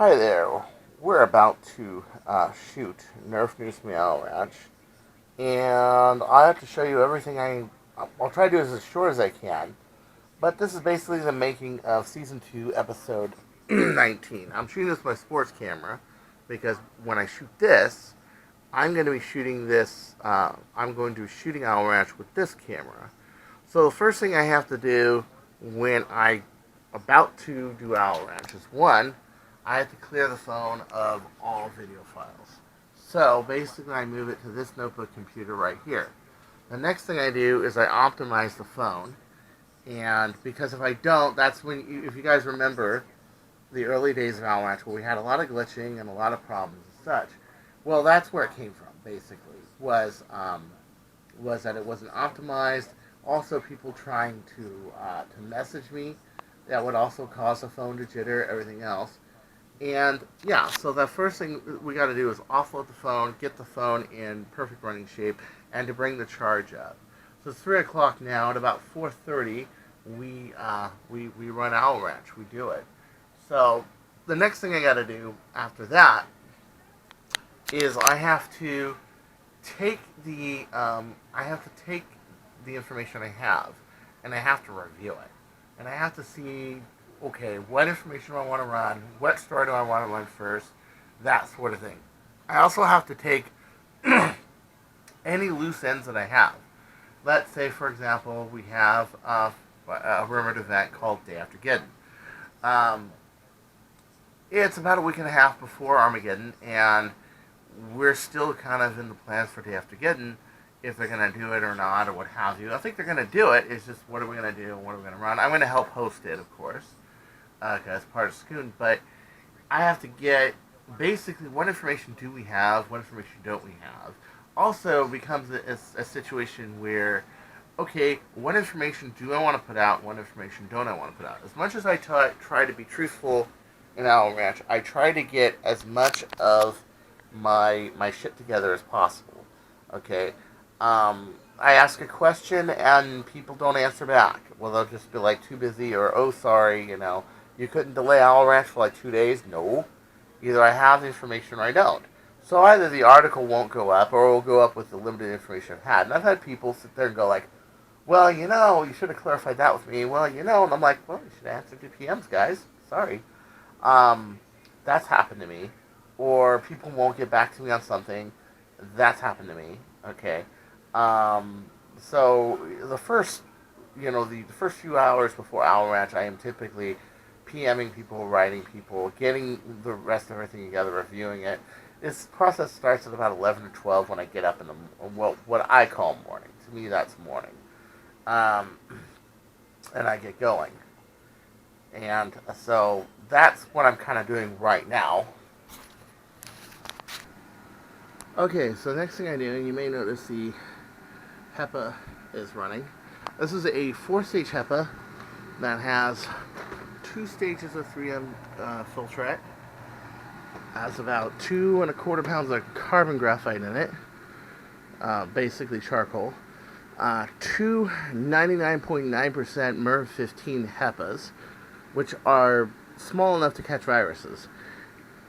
Hi there. We're about to shoot Nerf News Meow Ranch, and I have to show you everything I'll try to do as short as I can. But this is basically the making of Season 2, Episode 19. I'm shooting this with my sports camera because when I shoot this, I'm going to be shooting this. I'm going to be shooting Owl Ranch with this camera. So the first thing I have to do when I about to do Owl Ranch is one, I have to clear the phone of all video files. So basically I move it to this notebook computer right here. The next thing I do is I optimize the phone. And because if I don't, that's when, if you guys remember the early days of Owl Ranch where we had a lot of glitching and a lot of problems and such. Well, that's where it came from, basically, was that it wasn't optimized. Also, people trying to message me, that would also cause the phone to jitter, everything else. And yeah, so the first thing we got to do is offload the phone, get the phone in perfect running shape, and to bring the charge up. So it's 3 o'clock now. At about 4:30, we run Owl Ranch. We do it. So the next thing I got to do after that is I have to take the information I have, and I have to review it, and I have to see, okay, what information do I want to run, what story do I want to run first, that sort of thing. I also have to take any loose ends that I have. Let's say, for example, we have a rumored event called Day After Geddon. Um, it's about a week and a half before Armageddon, and we're still kind of in the plans for Day After Geddon, if they're going to do it or not, or what have you. I think they're going to do it. It's just, what are we going to do, and what are we going to run? I'm going to help host it, of course, as part of Scoon, but I have to get, basically, what information do we have, what information don't we have. Also becomes a situation where, okay, what information do I want to put out, what information don't I want to put out. As much as I try to be truthful in Owl Ranch, I try to get as much of my shit together as possible. Okay, I ask a question and people don't answer back. Well, they'll just be like too busy, or oh sorry, you couldn't delay Owl Ranch for like 2 days. No, either I have the information or I don't. So either the article won't go up, or it will go up with the limited information I've had. And I've had people sit there and go like, well, you should have clarified that with me. Well, and I'm like, well, you should have answered the PMs, guys. Sorry. Um, that's happened to me. Or people won't get back to me on something. That's happened to me. Okay. So the first, the first few hours before Owl Ranch, I am typically PMing people, writing people, getting the rest of everything together, reviewing it. This process starts at about 11 or 12 when I get up in the, well, what I call morning. To me, that's morning. Um, and I get going. And so that's what I'm kind of doing right now. Okay, so next thing I do, and you may notice the HEPA is running. This is a 4-stage HEPA that has 2 stages of 3M filtrate. Has about 2¼ pounds of carbon graphite in it, basically charcoal. Two 99.9% MERV 15 HEPAs, which are small enough to catch viruses.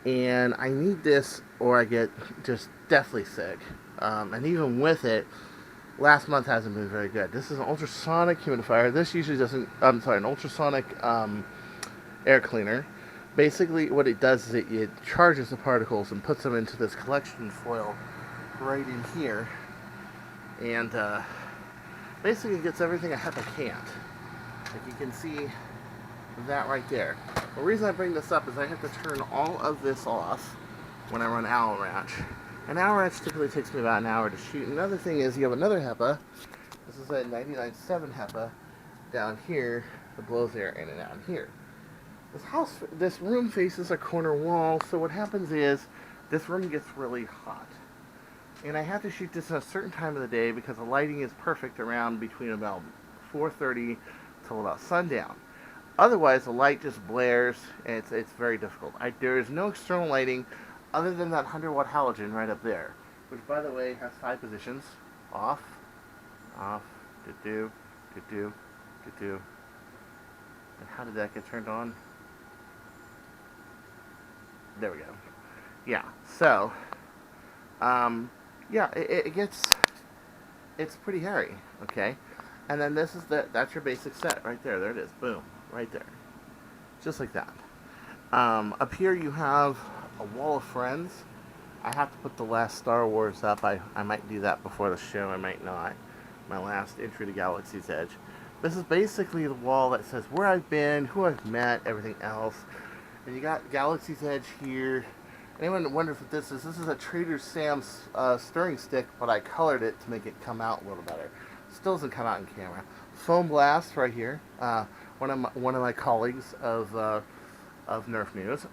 And I need this or I get just deathly sick. And even with it, last month hasn't been very good. This is an ultrasonic humidifier. This usually doesn't, an ultrasonic air cleaner. Basically what it does is it charges the particles and puts them into this collection foil right in here. And basically it gets everything a HEPA can't. Like you can see that right there. The reason I bring this up is I have to turn all of this off when I run Owl Ranch. And Owl Ranch typically takes me about an hour to shoot. Another thing is you have another HEPA. This is a 99.7 HEPA down here that blows air in and out here. This room faces a corner wall, so what happens is this room gets really hot. And I have to shoot this at a certain time of the day because the lighting is perfect around between about 4:30 till about sundown. Otherwise, the light just blares, and it's very difficult. There is no external lighting other than that 100-watt halogen right up there, which, by the way, has 5 positions. Off, do. And how did that get turned on? There we go. Yeah, so, yeah, it's pretty hairy, okay? And then that's your basic set right there. There it is. Boom. Right there. Just like that. Up here you have a wall of friends. I have to put the last Star Wars up. I might do that before the show. I might not. My last entry to Galaxy's Edge. This is basically the wall that says where I've been, who I've met, everything else. And you got Galaxy's Edge here. Anyone wonders what this is? This is a Trader Sam's stirring stick, but I colored it to make it come out a little better. Still doesn't come out in camera. Foam Blast right here. One of my colleagues of Nerf News.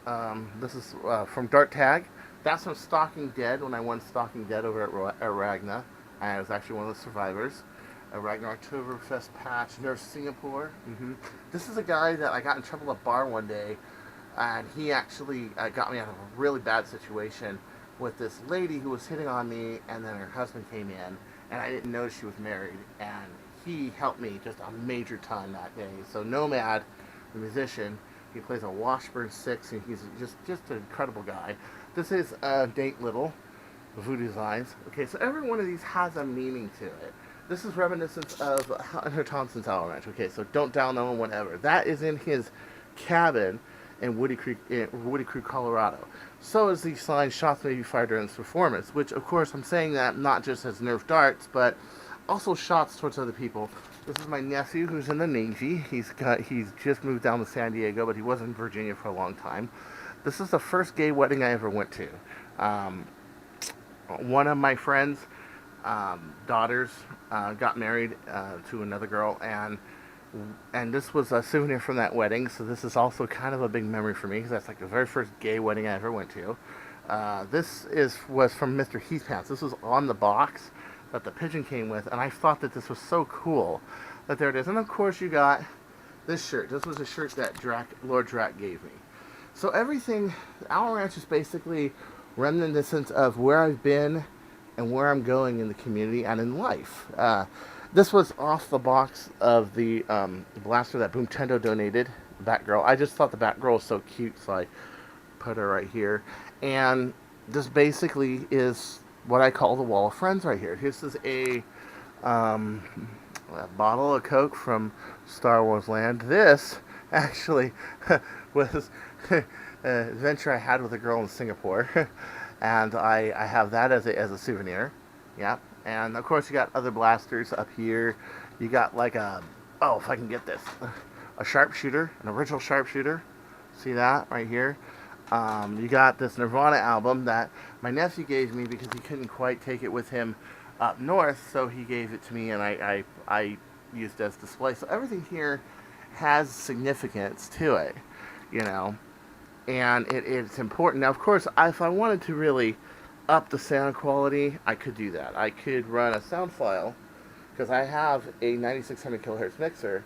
This is from Dart Tag. That's from Stalking Dead, when I won Stalking Dead over at Ragna. I was actually one of the survivors. Ragnar Oktoberfest patch, Nerf Singapore. This is a guy that I got in trouble at a bar one day, and he actually got me out of a really bad situation with this lady who was hitting on me, and then her husband came in, and I didn't know she was married, and he helped me just a major ton that day. So Nomad, the musician, he plays a Washburn 6, and he's just an incredible guy. This is Date Little, Voodoo Designs. Okay, so every one of these has a meaning to it. This is reminiscent of Hunter Thompson's Owl Ranch. Okay, so don't down on whatever. That is in his cabin in Woody Creek, Colorado. So is the sign "Shots may be fired during this performance," which, of course, I'm saying that not just as Nerf darts, but also shots towards other people. This is my nephew who's in the Navy. He's just moved down to San Diego, but he was in Virginia for a long time. This is the first gay wedding I ever went to. One of my friends' daughters got married to another girl, and this was a souvenir from that wedding. So this is also kind of a big memory for me, because that's like the very first gay wedding I ever went to. This was from Mr. Heath Pants. This was on the box that the pigeon came with, and I thought that this was so cool that there it is. And of course you got this shirt. This was a shirt that Lord Drac gave me. So everything, Owl Ranch is basically reminiscent of where I've been and where I'm going in the community and in life. This was off the box of the blaster that Boomtendo donated, Batgirl. I just thought the Batgirl was so cute, so I put her right here. And this basically is what I call the Wall of Friends right here. This is a bottle of Coke from Star Wars Land. This actually was an adventure I had with a girl in Singapore. And I have that as a souvenir. Yeah. And of course you got other blasters up here. You got like if I can get this, a sharpshooter, an original sharpshooter. See that right here? You got this Nirvana album that my nephew gave me because he couldn't quite take it with him up north, so he gave it to me, and I used it as display. So everything here has significance to it, you know, and it's important. Now, of course, if I wanted to really up the sound quality, I could do that. I could run a sound file, because I have a 9600 kilohertz mixer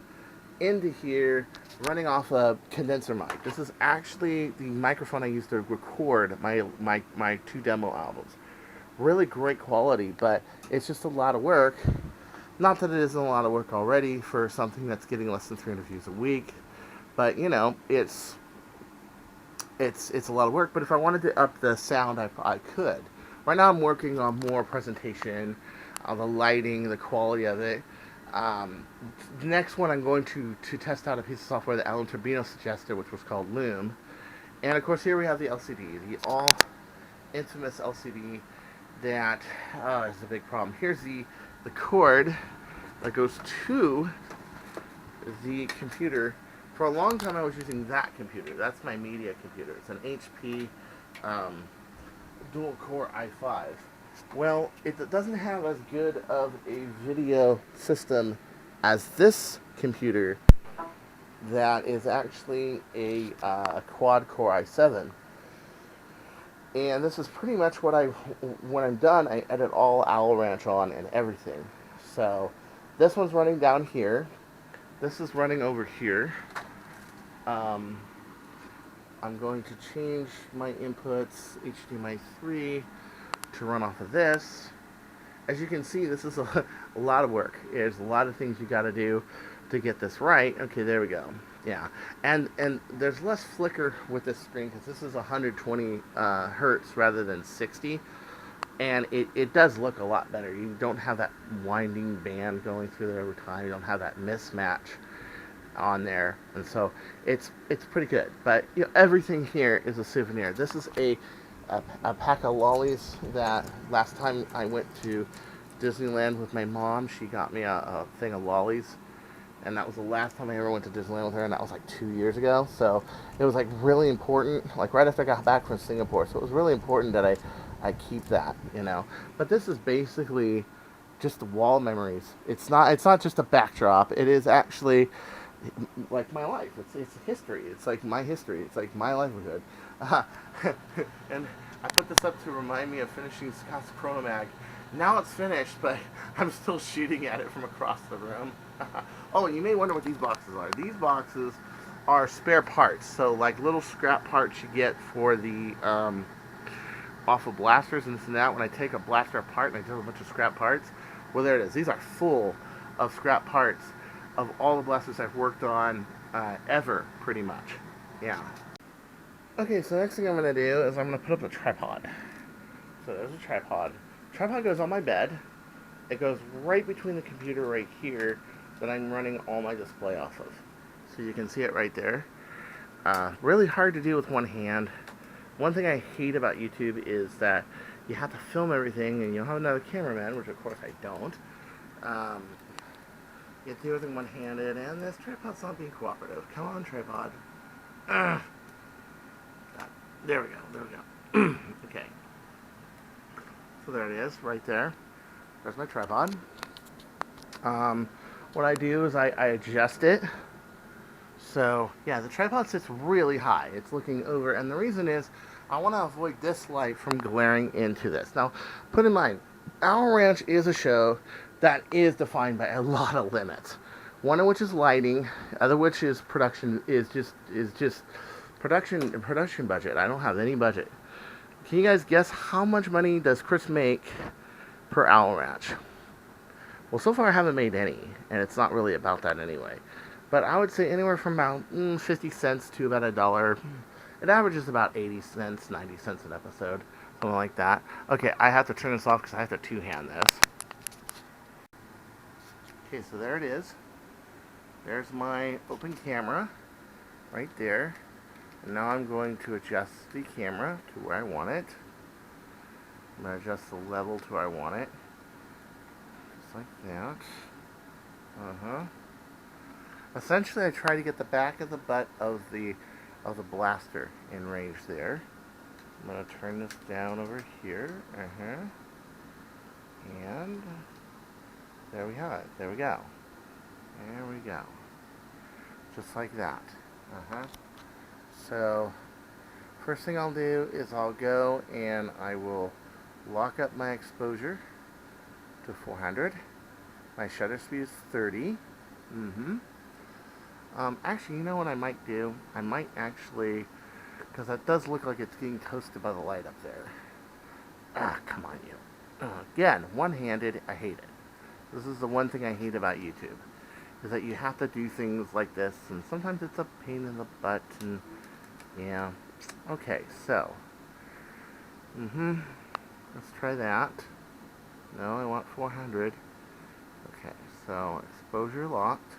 into here running off a condenser mic. This is actually the microphone I use to record my two demo albums. Really great quality, but it's just a lot of work. Not that it isn't a lot of work already for something that's getting less than 300 views a week, but you know, it's a lot of work. But if I wanted to up the sound, I could. Right now I'm working on more presentation, the lighting, the quality of it. The next one I'm going to test out a piece of software that Alan Turbino suggested, which was called Loom. And of course here we have the LCD, the all infamous LCD that is a big problem. Here's the cord that goes to the computer. For a long time I was using that computer. That's my media computer. It's an HP dual core i5. Well, it doesn't have as good of a video system as this computer that is actually a quad core i7. And this is pretty much when I'm done, I edit all Owl Ranch on and everything. So this one's running down here. This is running over here. I'm going to change my inputs, HDMI 3, to run off of this. As you can see, this is a lot of work. There's a lot of things you got to do to get this right. Okay, there we go. Yeah, and there's less flicker with this screen because this is 120 hertz rather than 60, and it does look a lot better. You don't have that winding band going through there over time. You don't have that mismatch on there, and so it's pretty good. But you know, everything here is a souvenir. This is a pack of lollies that last time I went to Disneyland with my mom, she got me a thing of lollies, and that was the last time I ever went to Disneyland with her, and that was like 2 years ago. So it was like really important, like right after I got back from Singapore. So it was really important that I keep that, you know. But this is basically just the wall memories. It's not just a backdrop. It is actually like my life. It's history. It's like my history. It's like my livelihood. And I put this up to remind me of finishing Scott's Chronomag. Now it's finished, but I'm still shooting at it from across the room. Oh, and you may wonder what these boxes are. These boxes are spare parts. So like little scrap parts you get for the off of blasters and this and that. When I take a blaster apart and I do a bunch of scrap parts, well, there it is. These are full of scrap parts of all the blasters I've worked on ever, pretty much. Yeah. Okay, so next thing I'm going to do is I'm going to put up a tripod. So there's a tripod. Tripod goes on my bed. It goes right between the computer right here that I'm running all my display off of. So you can see it right there. Really hard to do with one hand. One thing I hate about YouTube is that you have to film everything and you don't have another cameraman, which of course I don't. You have to do everything one-handed, and this tripod's not being cooperative. Come on, tripod. There we go. Okay. So there it is, right there. There's my tripod. What I do is I adjust it. So, yeah, the tripod sits really high. It's looking over, and the reason is I want to avoid this light from glaring into this. Now, put in mind, Owl Ranch is a show that is defined by a lot of limits. One of which is lighting, other which is production, is just production budget. I don't have any budget. Can you guys guess how much money does Chris make per Owl Ranch? Well, so far I haven't made any, and it's not really about that anyway. But I would say anywhere from about 50 cents to about $1. It averages about 80 cents, 90 cents an episode, something like that. Okay, I have to turn this off because I have to two-hand this. Okay, so there it is. There's my open camera right there. And now I'm going to adjust the camera to where I want it. I'm going to adjust the level to where I want it. Just like that. Essentially, I try to get the back of the butt of the blaster in range there. I'm going to turn this down over here. And there we have it. There we go. There we go. Just like that. So, first thing I'll do is I'll go and I will lock up my exposure to 400. My shutter speed is 30. Actually, you know what I might do? I might actually, because that does look like it's getting toasted by the light up there. Come on, you. Again, one-handed, I hate it. This is the one thing I hate about YouTube, is that you have to do things like this, and sometimes it's a pain in the butt, and yeah. Okay, so, let's try that. No, I want 400. Okay, so exposure locked,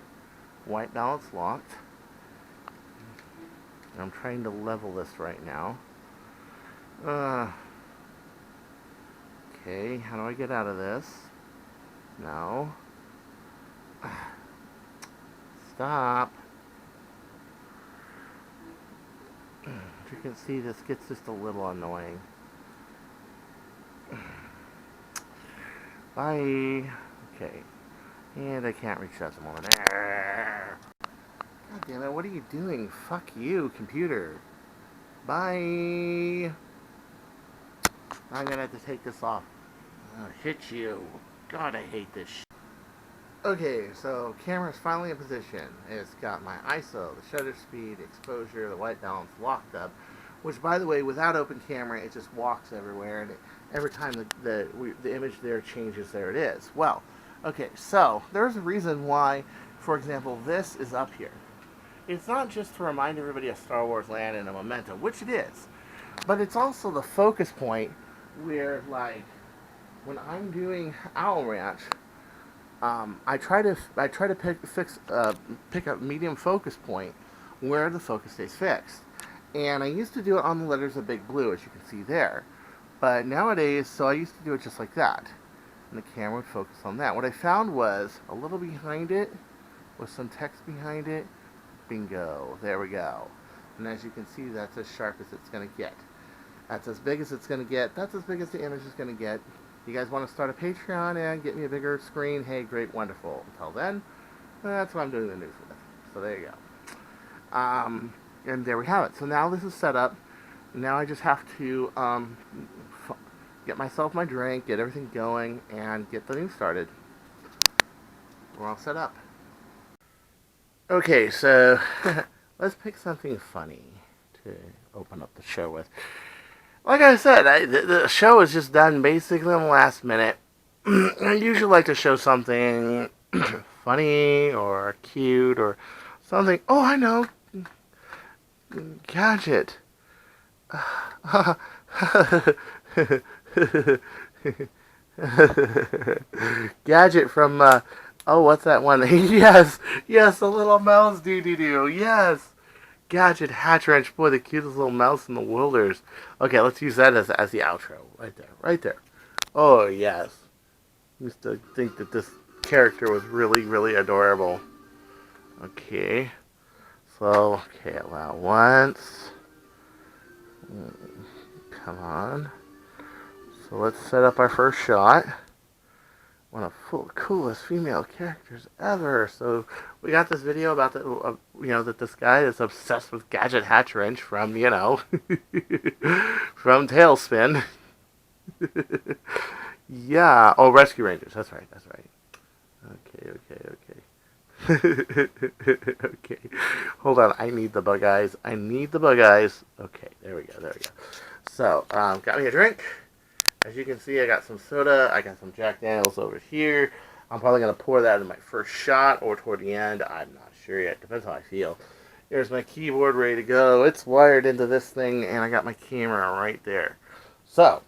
white balance locked. I'm trying to level this right now. Okay, how do I get out of this? No. Stop. As you can see, this gets just a little annoying. Bye. Okay. And I can't reach that at the moment. God damn it, what are you doing? Fuck you, computer. Bye. I'm gonna have to take this off. I'll hit you. God, I hate this shit. Okay, so camera's finally in position. It's got my ISO, the shutter speed, exposure, the white balance locked up. Which, by the way, without open camera, it just walks everywhere, and every time the image there changes, there it is. Well, okay, so there's a reason why, for example, this is up here. it's not just to remind everybody of Star Wars Land and a memento, which it is, but it's also the focus point where, like, when I'm doing Owl Ranch, I try to pick a medium focus point where the focus stays fixed. And I used to do it on the letters of Big Blue, as you can see there. But nowadays, so I used to do it just like that. And the camera would focus on that. What I found was a little behind it, with some text behind it. Bingo. There we go. And as you can see, that's as sharp as it's going to get. That's as big as it's going to get. That's as big as the image is going to get. You guys want to start a Patreon and get me a bigger screen? Hey, great, wonderful. Until then, that's what I'm doing the news with. So there you go. And there we have it. So now this is set up. Now I just have to get myself my drink, get everything going, and get the news started. We're all set up. Okay, so let's pick something funny to open up the show with. Like I said, the show is just done basically in the last minute. I usually like to show something funny or cute or something. Oh, I know. Gadget. Gadget from, oh, what's that one? Yes, the little mouse doo-doo-doo. Yes. Gadget Hatch Wrench. Boy, the cutest little mouse in the wilderness. Okay, let's use that as the outro. Right there. Oh, yes. Used to think that this character was really, really adorable. Okay. So, okay, allow once. Come on. So let's set up our first shot. One of the coolest female characters ever. So we got this video about that this guy is obsessed with Gadget Hatch Wrench from, from Tailspin. Yeah. Oh, Rescue Rangers. That's right. Okay. Okay. Hold on. I need the bug eyes. Okay. There we go. So, got me a drink. As you can see, I got some soda. I got some Jack Daniels over here. I'm probably going to pour that in my first shot or toward the end. I'm not sure yet. Depends how I feel. Here's my keyboard ready to go. It's wired into this thing, and I got my camera right there. So,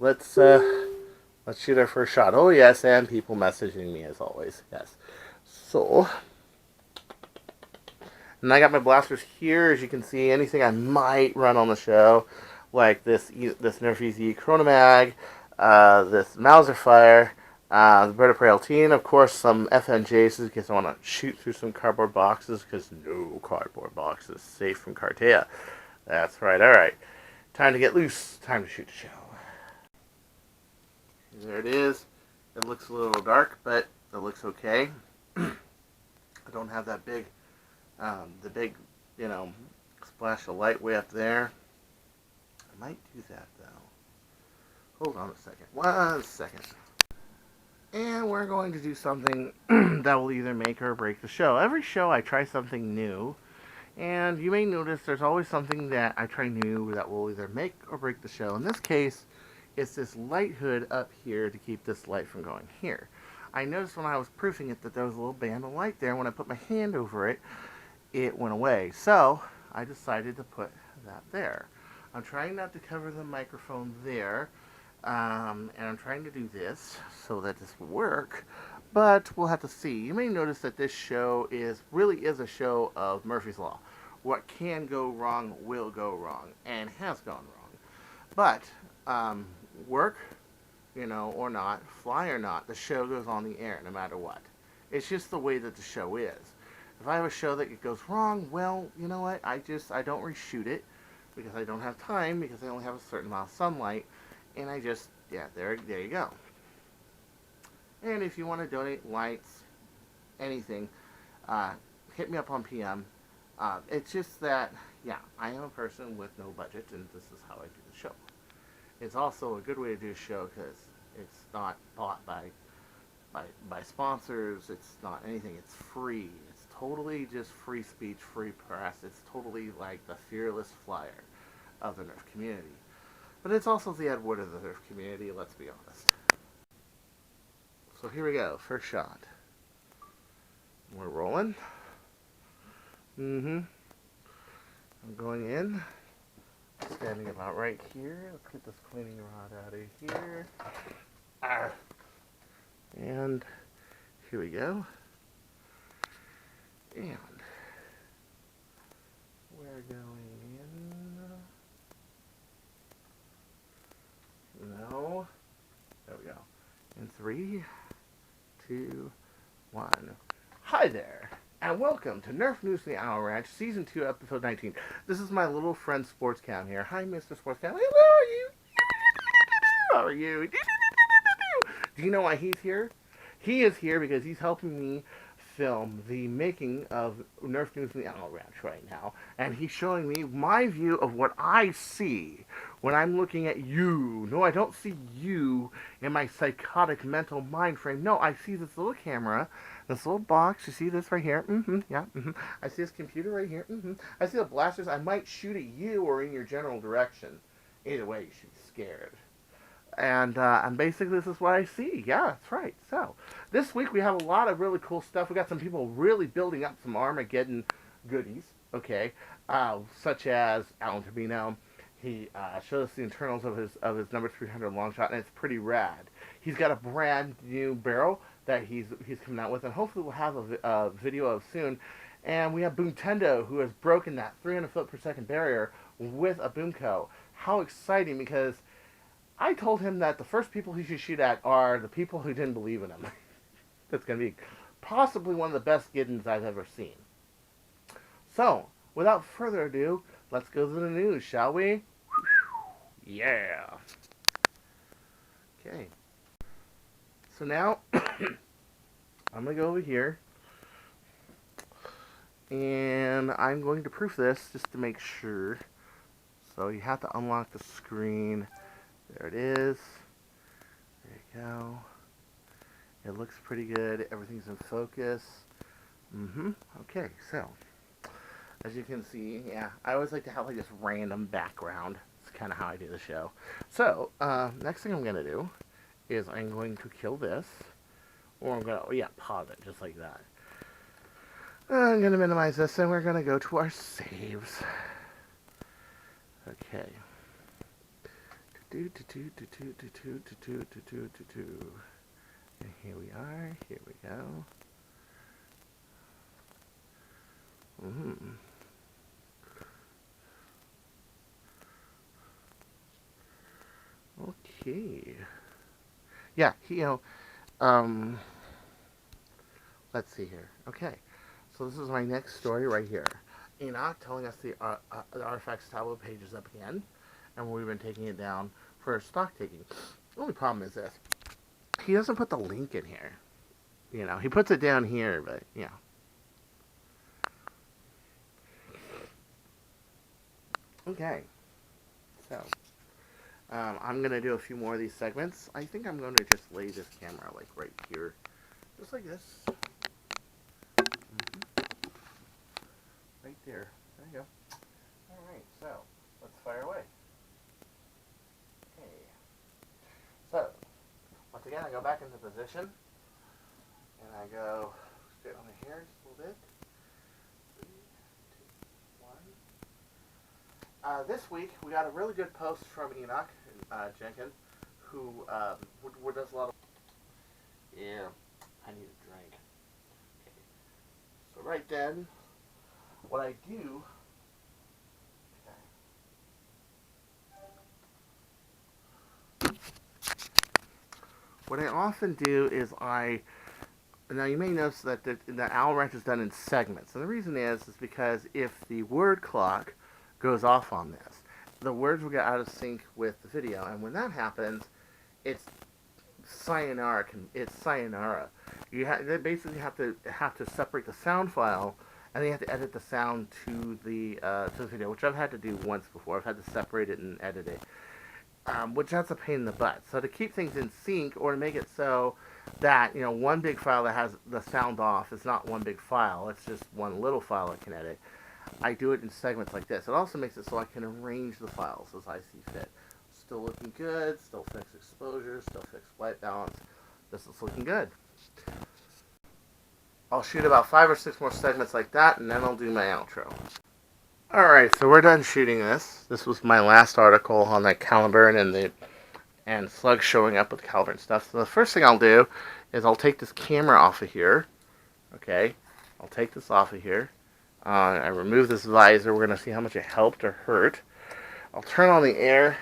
let's shoot our first shot. Oh, yes, and people messaging me as always. Yes. So, and I got my blasters here. As you can see, anything I might run on the show, like this Nerf EZ Chronomag, this Mauser Fire, the Bird of Prey LT, and of course some FNJs in case I want to shoot through some cardboard boxes, because no cardboard box is safe from Cartaya. That's right, alright. Time to get loose. Time to shoot the show. There it is. It looks a little dark, but it looks okay. I don't have that big, the big, splash of light way up there. I might do that, though. Hold on a second. 1 second. And we're going to do something that will either make or break the show. Every show I try something new, and you may notice there's always something that I try new that will either make or break the show. In this case, it's this light hood up here to keep this light from going here. I noticed when I was proofing it that there was a little band of light there. When I put my hand over it, it went away. So I decided to put that there. I'm trying not to cover the microphone there, and I'm trying to do this so that this will work, but we'll have to see. You may notice that this show really is a show of Murphy's Law. What can go wrong will go wrong, and has gone wrong. But work, or not, fly or not, the show goes on the air no matter what. It's just the way that the show is. If I have a show that it goes wrong, well, you know what? I don't reshoot it because I don't have time, because I only have a certain amount of sunlight, and there you go. And if you want to donate lights, anything, hit me up on PM. It's just that, I am a person with no budget, and this is how I do the show. It's also a good way to do a show because it's not bought by sponsors. It's not anything. It's free. It's totally just free speech, free press. It's totally like the fearless flyer of the Nerf community. But it's also the Ed Wood of the Nerf community, let's be honest. So here we go. First shot. We're rolling. I'm going in. Standing about right here. Let's get this cleaning rod out of here. And here we go. And we're going in. No. There we go. In 3, 2, 1. Hi there, and welcome to Nerf News from the Owl Ranch, Season 2, Episode 19. This is my little friend Sports Cam here. Hi, Mr. Sports Cam. Hey, how are you? How are you? Do you know why he's here? He is here because he's helping me film the making of Nerf News from the Owl Ranch right now, and he's showing me my view of what I see when I'm looking at you. No, I don't see you in my psychotic mental mind frame. No, I see this little camera, this little box. You see this right here? I see this computer right here. I see the blasters. I might shoot at you or in your general direction. Either way, you should be scared. And basically this is what I see. Yeah, that's right. So, this week we have a lot of really cool stuff. We got some people really building up some Armageddon goodies, okay? Such as Alan Turbino. He showed us the internals of his number 300 long shot, and it's pretty rad. He's got a brand new barrel that he's coming out with, and hopefully we'll have a video of soon. And we have Boomtendo, who has broken that 300 foot per second barrier with a Boomco. How exciting, because I told him that the first people he should shoot at are the people who didn't believe in him. That's going to be possibly one of the best Giddens I've ever seen. So, without further ado, let's go to the news, shall we? Yeah. Okay. So now, I'm going to go over here, and I'm going to proof this just to make sure. So you have to unlock the screen. There it is. There you go. It looks pretty good. Everything's in focus. Okay, so as you can see, yeah, I always like to have like this random background. It's kind of how I do the show. So, next thing I'm going to do is I'm going to kill this. Or I'm going to, pause it just like that. I'm going to minimize this and we're going to go to our saves. Okay. And here we are. Here we go. Okay. Yeah, let's see here. Okay. So this is my next story right here. Enoch telling us the artifacts tableau page is up again, and we've been taking it down for stock taking. The only problem is this. He doesn't put the link in here. He puts it down here, but, Okay. So, I'm going to do a few more of these segments. I think I'm going to just lay this camera, like, right here. Just like this. Right there. There you go. Alright, so, let's fire away. Okay. So, once again, I go back into position. And I go straight on the hair just a little bit. 3, 2, 1. This week, we got a really good post from Enoch Jenkins, who does a lot of... Yeah, I need a drink. Okay. So right then, what I do... What I often do is now you may notice that the Owl Ranch is done in segments. And the reason is because if the word clock goes off on this, the words will get out of sync with the video. And when that happens, it's sayonara. It's sayonara. They basically have to separate the sound file, and they have to edit the sound to the video, which I've had to do once before. I've had to separate it and edit it. Which that's a pain in the butt. So to keep things in sync, or to make it so that, one big file that has the sound off is not one big file, it's just one little file I can edit, I do it in segments like this. It also makes it so I can arrange the files as I see fit. Still looking good, still fix exposure, still fix white balance. This is looking good. I'll shoot about 5 or 6 more segments like that, and then I'll do my outro. Alright, so we're done shooting this. This was my last article on that Caliburn and slugs showing up with Caliburn stuff. So the first thing I'll do is I'll take this camera off of here. Okay, I'll take this off of here. I remove this visor. We're going to see how much it helped or hurt. I'll turn on the air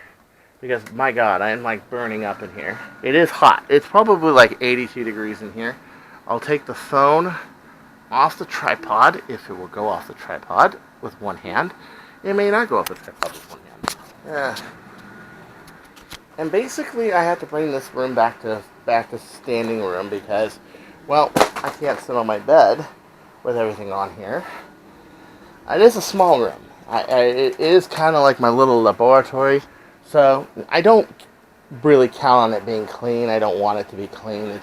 because, my God, I am like burning up in here. It is hot. It's probably like 82 degrees in here. I'll take the phone off the tripod, if it will go off the tripod with one hand. It may not go off the tripod with one hand. And basically, I have to bring this room back to standing room because, well, I can't sit on my bed with everything on here. It is a small room. It is kind of like my little laboratory, so I don't really count on it being clean. I don't want it to be clean.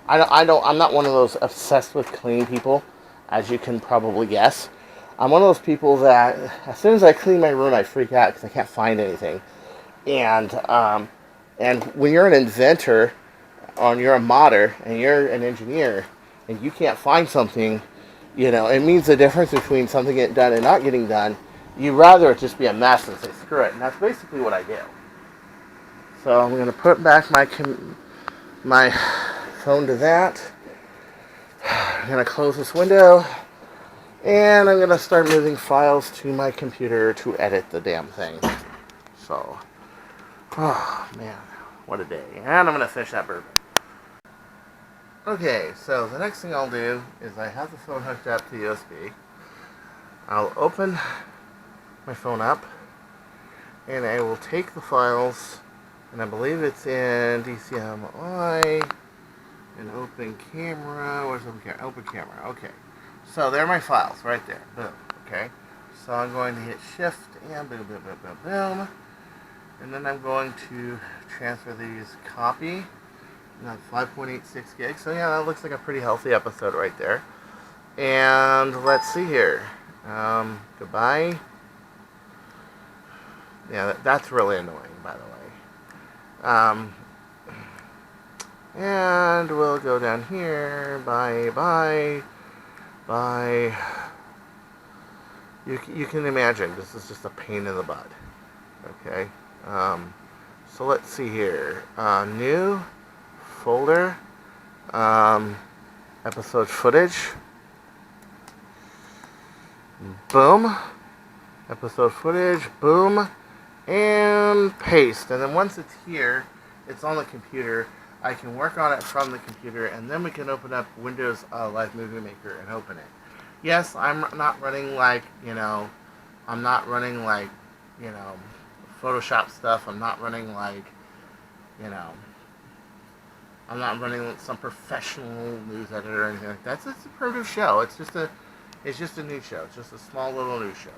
I'm not one of those obsessed with clean people, as you can probably guess. I'm one of those people that as soon as I clean my room, I freak out because I can't find anything. And when you're an inventor, or you're a modder, and you're an engineer, and you can't find something, you know, it means the difference between something getting done and not getting done. You'd rather it just be a mess and say, screw it. And that's basically what I do. So I'm going to put back my phone to that. I'm going to close this window. And I'm going to start moving files to my computer to edit the damn thing. So, oh man, what a day. And I'm going to finish that bourbon. Okay, so the next thing I'll do is I have the phone hooked up to USB. I'll open my phone up, and I will take the files, and I believe it's in DCMI, and open camera, where's open camera? Open camera, okay. So there are my files, right there, boom, okay. So I'm going to hit shift, and boom, boom, boom, boom, boom. And then I'm going to transfer these, copy. Not 5.86 gigs. So yeah, that looks like a pretty healthy episode right there. And let's see here. Goodbye. Yeah, that's really annoying, by the way. And we'll go down here. Bye, bye, bye. You can imagine this is just a pain in the butt. Okay. So let's see here. New folder, episode footage, boom, episode footage, boom, and paste. And then once it's here, it's on the computer, I can work on it from the computer, and then we can open up Windows Live Movie Maker and open it. Yes, I'm not running like, I'm not running like, Photoshop stuff. I'm not running like, I'm not running some professional news editor or anything like that. It's a primitive show. It's just a new show. It's just a small little news show.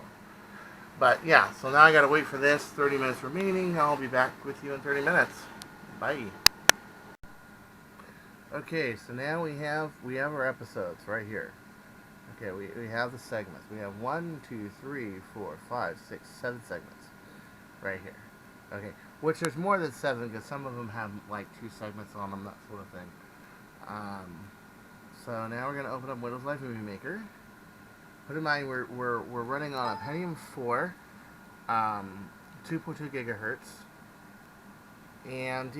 But yeah, so now I gotta wait for this. 30 minutes remaining. I'll be back with you in 30 minutes. Bye. Okay, so now we have our episodes right here. Okay, we have the segments. We have 1, 2, 3, 4, 5, 6, 7 segments right here. Okay, which there's more than 7 because some of them have like 2 segments on them, that sort of thing. So now we're gonna open up Windows Live Movie Maker. Put in mind we're running on a Pentium 4, 2.2 gigahertz, and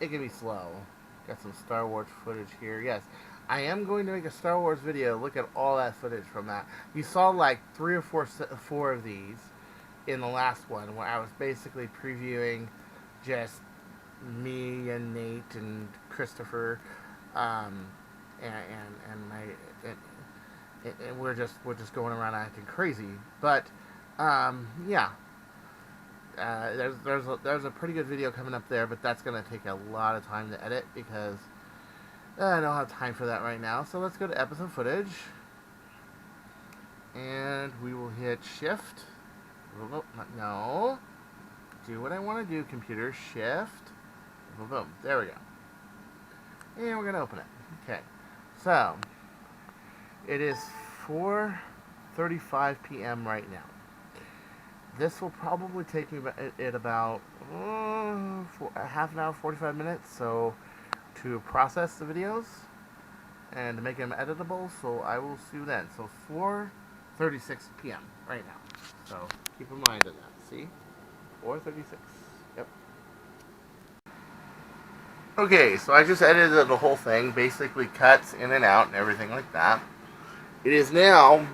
it can be slow. Got some Star Wars footage here. Yes, I am going to make a Star Wars video. Look at all that footage from that. You saw like 3 or 4 of these in the last one, where I was basically previewing just me and Nate and Christopher, and we're just going around acting crazy. But yeah, there's a pretty good video coming up there, but that's gonna take a lot of time to edit because I don't have time for that right now. So let's go to episode footage, and we will hit shift. No. Do what I want to do, computer. Shift. Boom, boom. There we go. And we're going to open it. Okay. So, it is 4:35 p.m. right now. This will probably take me about half an hour, 45 minutes, so to process the videos and to make them editable, so I will see you then. So 4:36 p.m. right now. So keep in mind of that. See? 4:36. Yep. Okay, so I just edited the whole thing, basically cuts in and out and everything like that. It is now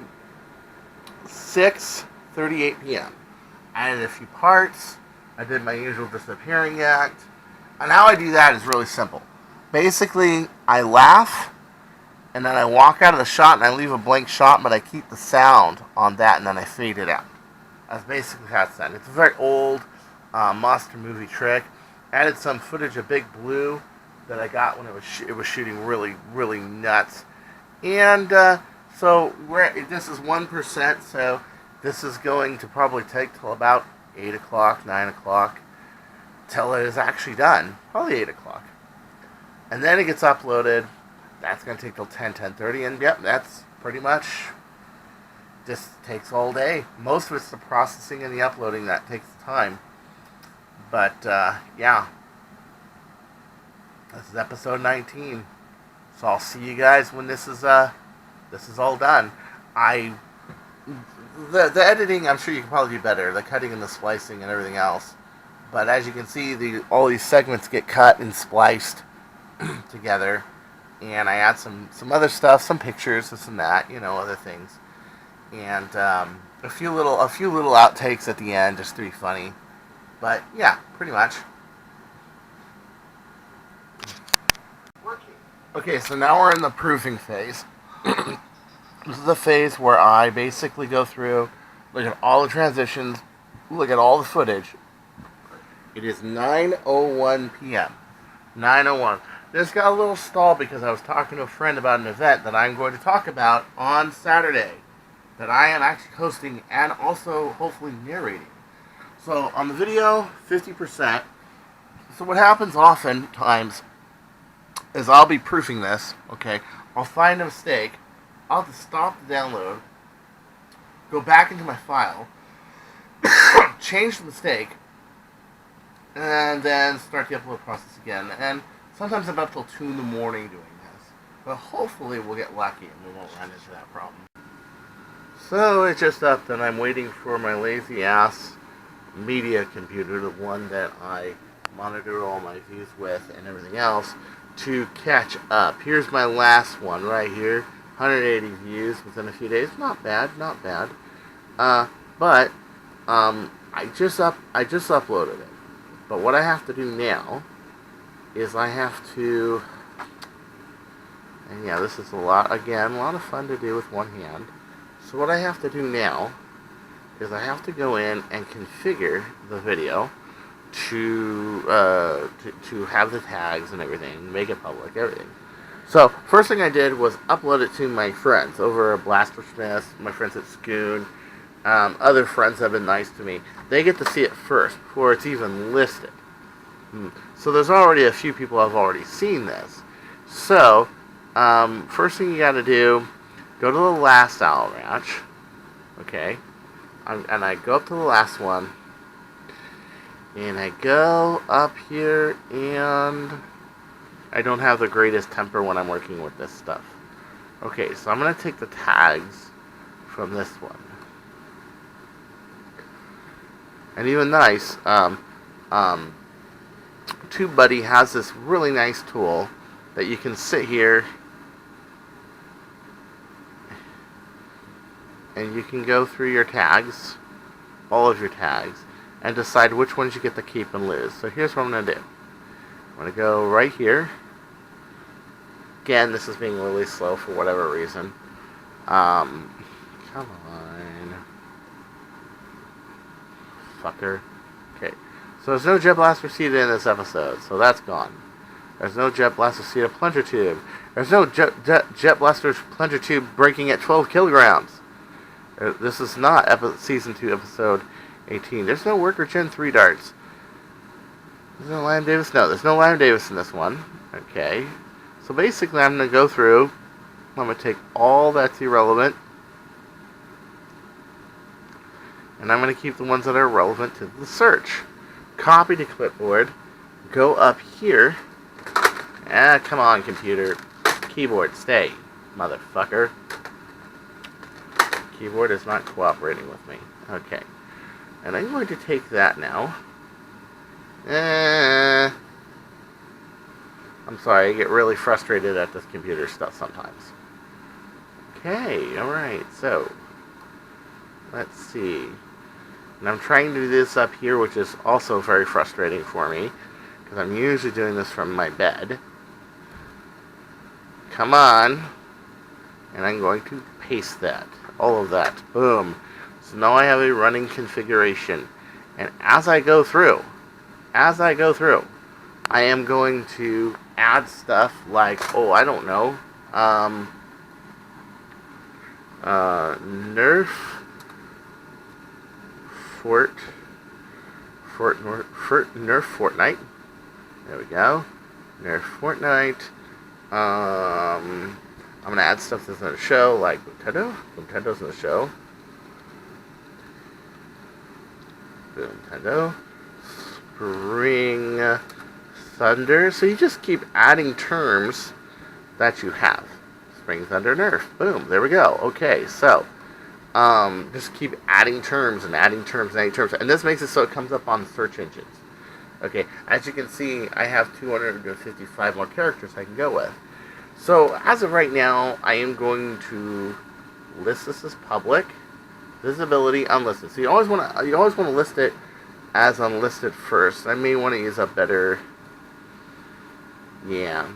6:38 p.m. I added a few parts. I did my usual disappearing act. And how I do that is really simple. Basically, I laugh, and then I walk out of the shot and I leave a blank shot, but I keep the sound on that and then I fade it out. That's basically how it's done. It's a very old monster movie trick. Added some footage of Big Blue that I got when it was shooting really, really nuts. And so this is 1%, so this is going to probably take till about 8 o'clock, 9 o'clock, till it is actually done. Probably 8 o'clock. And then it gets uploaded. That's going to take till 10:30, and yep, that's pretty much just takes all day. Most of it's the processing and the uploading that takes time. But yeah, this is episode 19. So I'll see you guys when this is all done. The editing, I'm sure you can probably do better. The cutting and the splicing and everything else. But as you can see, all these segments get cut and spliced together. And I add some other stuff, some pictures, this and that, other things. And a few little outtakes at the end, just to be funny. But yeah, pretty much. Okay, so now we're in the proofing phase. This is the phase where I basically go through, look at all the transitions, look at all the footage. It is 9:01 p.m. 9:01. This got a little stalled because I was talking to a friend about an event that I'm going to talk about on Saturday, that I am actually hosting and also hopefully narrating. So on the video, 50%. So what happens oftentimes is I'll be proofing this, okay? I'll find a mistake. I'll have to stop the download, go back into my file, change the mistake, and then start the upload process again. And sometimes I'm up till 2 in the morning doing this. But hopefully we'll get lucky and we won't run into that problem. So it's just up and I'm waiting for my lazy ass media computer, the one that I monitor all my views with and everything else, to catch up. Here's my last one right here. 180 views within a few days. Not bad, not bad. But I just uploaded it. But what I have to do now is I have to, and yeah, this is a lot of fun to do with one hand. So what I have to do now is I have to go in and configure the video to have the tags and everything, make it public, everything. So first thing I did was upload it to my friends over at Blastersmith, my friends at Scoon, other friends have been nice to me. They get to see it first before it's even listed. So there's already a few people have already seen this. So first thing you got to do, go to the last Owl Ranch, okay, and I go up to the last one, and I go up here, and I don't have the greatest temper when I'm working with this stuff. Okay, so I'm going to take the tags from this one. And even nice, TubeBuddy has this really nice tool that you can sit here and you can go through your tags, all of your tags, and decide which ones you get to keep and lose. So here's what I'm going to do. I'm going to go right here. Again, this is being really slow for whatever reason. Come on. Fucker. Okay. So there's no Jet Blaster seated in this episode, so that's gone. There's no Jet Blaster seated plunger tube. There's no Jet Blaster plunger tube breaking at 12 kilograms. This is not Season 2, Episode 18. There's no Worker Gen 3 darts. There's no Liam Davis. No, there's no Liam Davis in this one. Okay. So basically, I'm going to go through. I'm going to take all that's irrelevant. And I'm going to keep the ones that are relevant to the search. Copy to clipboard. Go up here. Come on, computer. Keyboard, stay, motherfucker. Keyboard is not cooperating with me. Okay. And I'm going to take that now. I'm sorry, I get really frustrated at this computer stuff sometimes. Okay, alright, so let's see. And I'm trying to do this up here, which is also very frustrating for me, because I'm usually doing this from my bed. Come on. And I'm going to paste that. All of that. Boom. So now I have a running configuration. And as I go through, I am going to add stuff like, oh, I don't know, Nerf Nerf Fortnite. There we go. Nerf Fortnite. I'm gonna add stuff that's in the show, like Nintendo. Nintendo's in the show. Nintendo. Spring Thunder. So you just keep adding terms that you have. Spring Thunder Nerf. Boom. There we go. Okay, so just keep adding terms and adding terms and adding terms. And this makes it so it comes up on search engines. Okay, as you can see, I have 255 more characters I can go with. So as of right now, I am going to list this as public, visibility unlisted. So you always want to list it as unlisted first. I may want to use a better, yeah.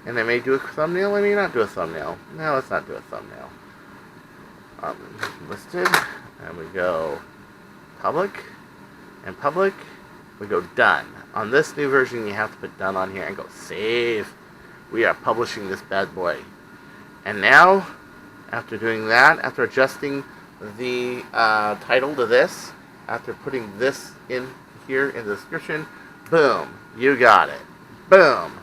And I may do a thumbnail. I may not do a thumbnail. No, let's not do a thumbnail. Listed, and we go public, and public, we go done. On this new version, you have to put done on here and go save. We are publishing this bad boy. And now, after doing that, after adjusting the title to this, after putting this in here in the description, boom, you got it. Boom.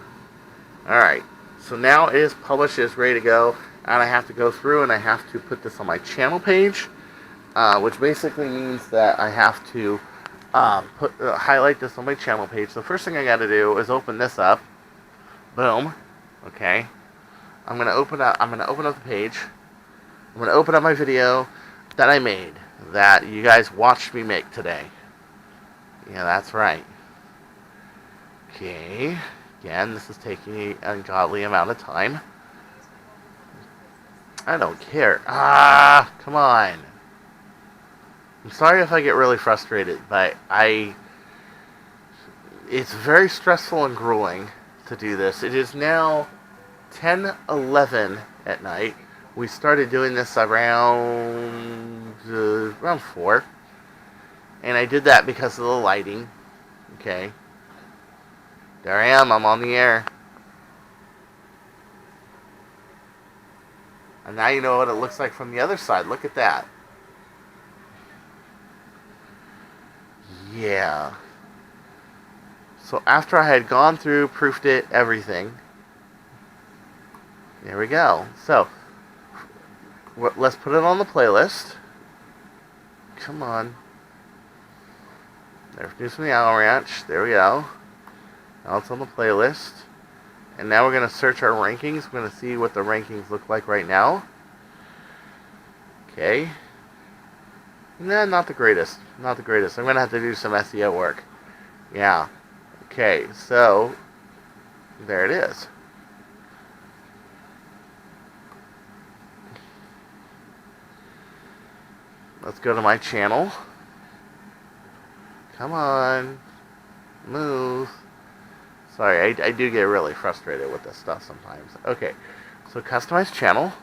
Alright, so now it is published, it is ready to go, and I have to go through and I have to put this on my channel page, which basically means that I have to highlight this on my channel page. The first thing I got to do is open this up. Boom. Okay. I'm gonna open up the page. I'm gonna open up my video that I made, that you guys watched me make today. Yeah, that's right. Okay. Again, this is taking an ungodly amount of time. I don't care. Ah, come on. I'm sorry if I get really frustrated, but it's very stressful and grueling to do this. It is now 10:11 at night. We started doing this around 4, and I did that because of the lighting. Okay, there I am. I'm on the air, and now you know what it looks like from the other side. Look at that. Yeah. So after I had gone through, proofed it, everything, there we go. So let's put it on the playlist. Come on. Nerf News from the Owl Ranch. There we go. Now it's on the playlist. And now we're going to search our rankings. We're going to see what the rankings look like right now. Okay. Nah, not the greatest. Not the greatest. I'm going to have to do some SEO work. Yeah. Okay, so there it is. Let's go to my channel. Come on. Move. Sorry, I do get really frustrated with this stuff sometimes. Okay, so customize channel.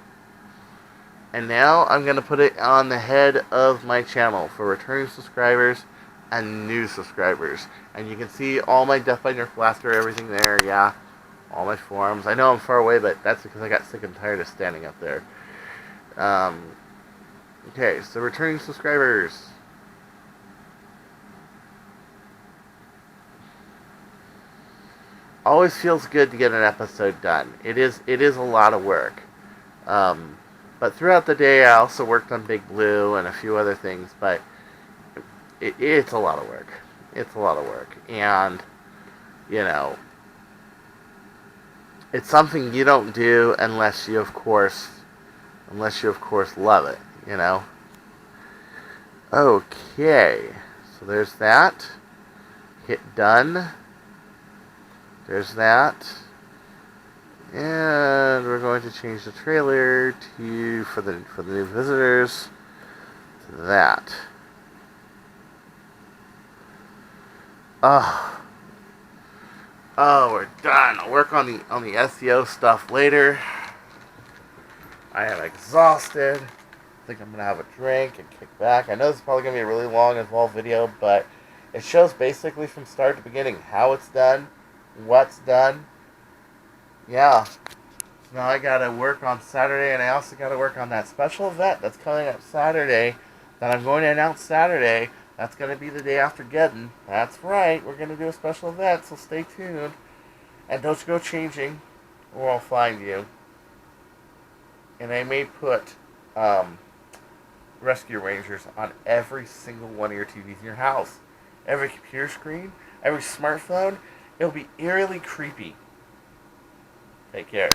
And now I'm going to put it on the head of my channel for returning subscribers and new subscribers. And you can see all my Death by Nerf Blaster, everything there, yeah. All my forums. I know I'm far away, but that's because I got sick and tired of standing up there. Okay, so returning subscribers. Always feels good to get an episode done. It is a lot of work. But throughout the day, I also worked on Big Blue and a few other things, but it's a lot of work. It's a lot of work. And, you know, it's something you don't do unless you, of course, love it, you know? Okay, so there's that. Hit done. There's that. And we're going to change the trailer to, for the new visitors, to that. Oh, we're done. I'll work on the SEO stuff later. I am exhausted. I think I'm gonna have a drink and kick back. I know this is probably gonna be a really long, involved video, but it shows basically from start to beginning how it's done, what's done. Yeah. So now I gotta work on Saturday, and I also gotta work on that special event that's coming up Saturday, that I'm going to announce Saturday. That's gonna be the day after Geddon. That's right, we're gonna do a special event, so stay tuned. And don't go changing, or I'll find you. And I may put rescue rangers on every single one of your TVs in your house. Every computer screen, every smartphone. It'll be eerily creepy. Take care.